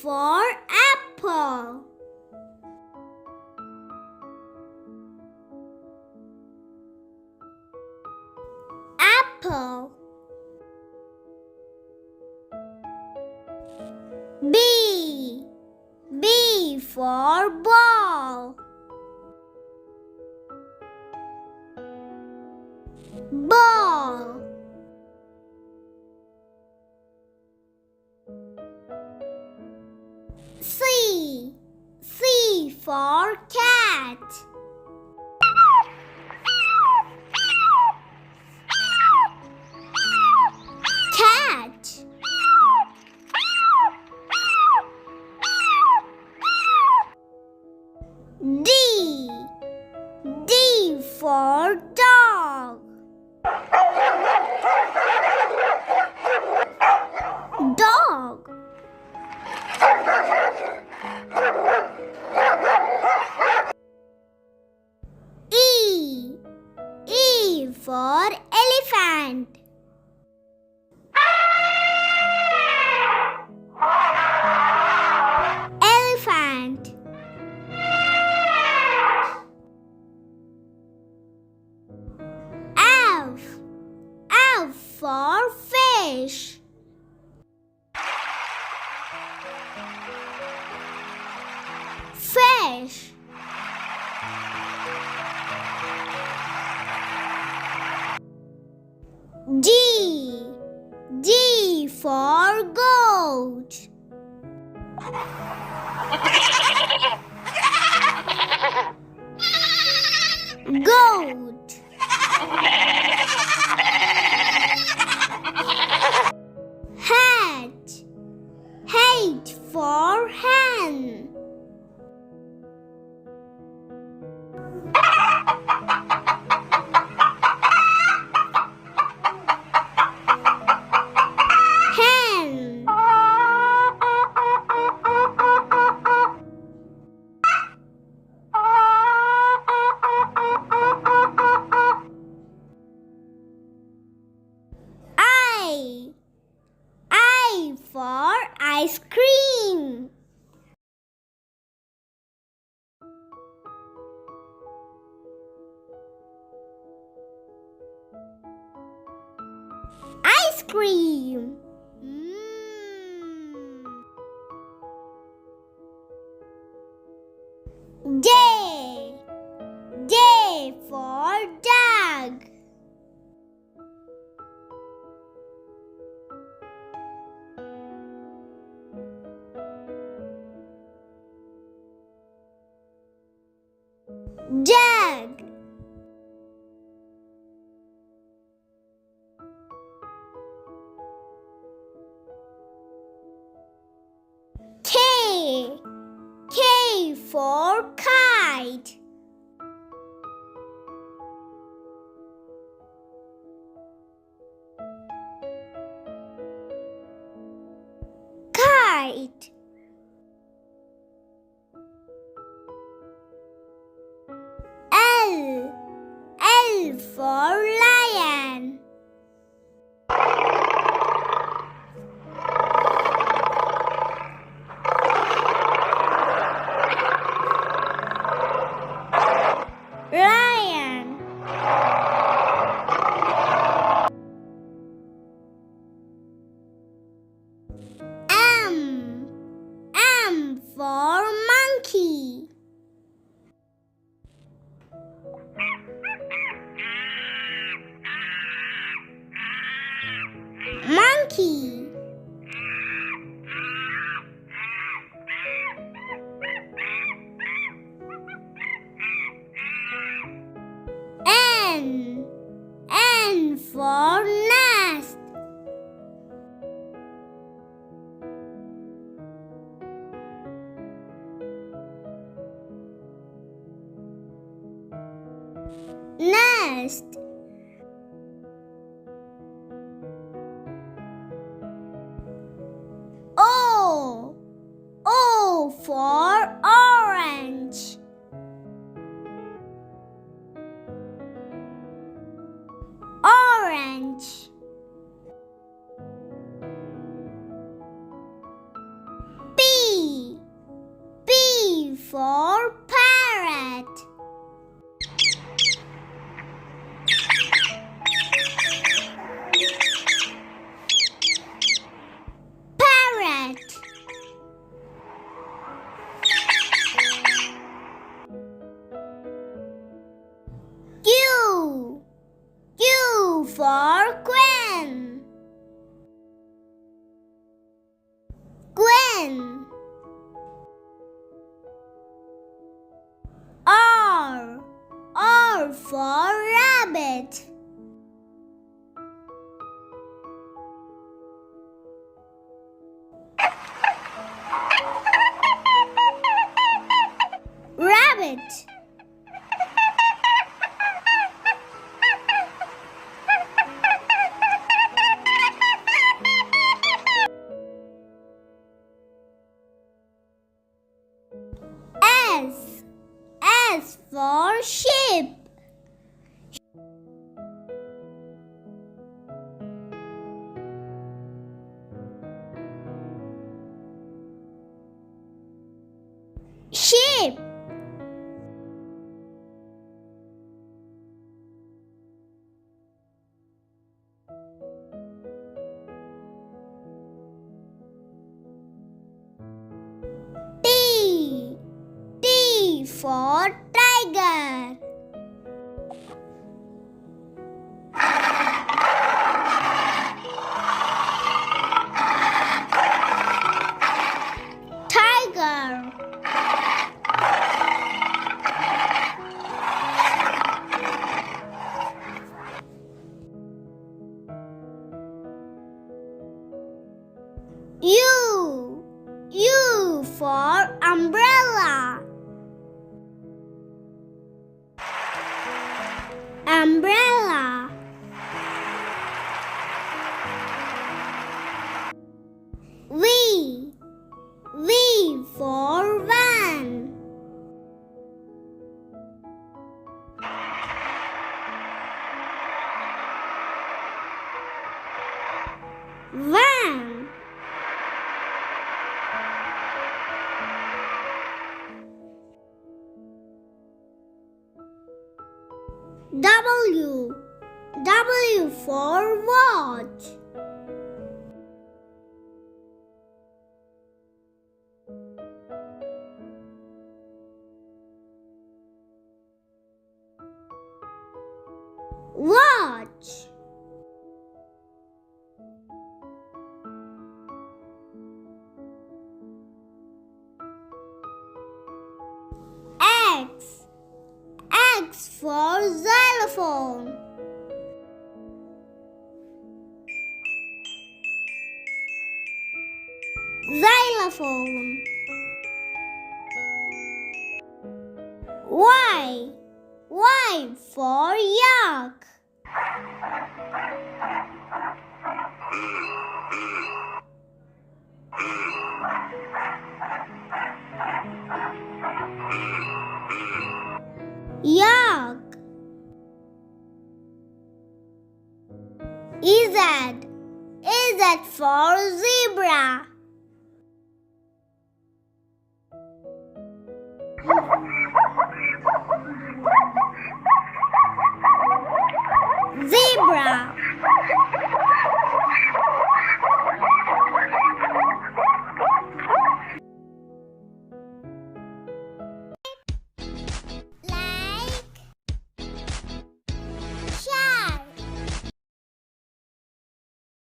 for apple. Apple. B. B for ball. Ball. C. C for cat. Cat. D. D for dog. Dog. E. E for elephant. Elephant. F. F for fish. Fish. D. D for goat. Goat. Hat. Hat for hen. Hen. I for ice cream. Ice cream. J. J for dog. Jug. K. K for kite. Kite. L. L for lion. Lion. M. M for monkey. Monkey. N. N for nest. Nest. O. O for orange. Orange. P. for parrot. Parrot. Q. Q for Queen. Queen. R. R for rabbit. Rabbit. S. S for sheep. Sheep. T. T for tiger. Tiger. U. U for umbrella. Umbrella. V. V for van. Van. W. W for watch. Watch. X. X for xylophone. Xylophone. Y. Y for yak. Yak. Z. Z for zebra. Zebra.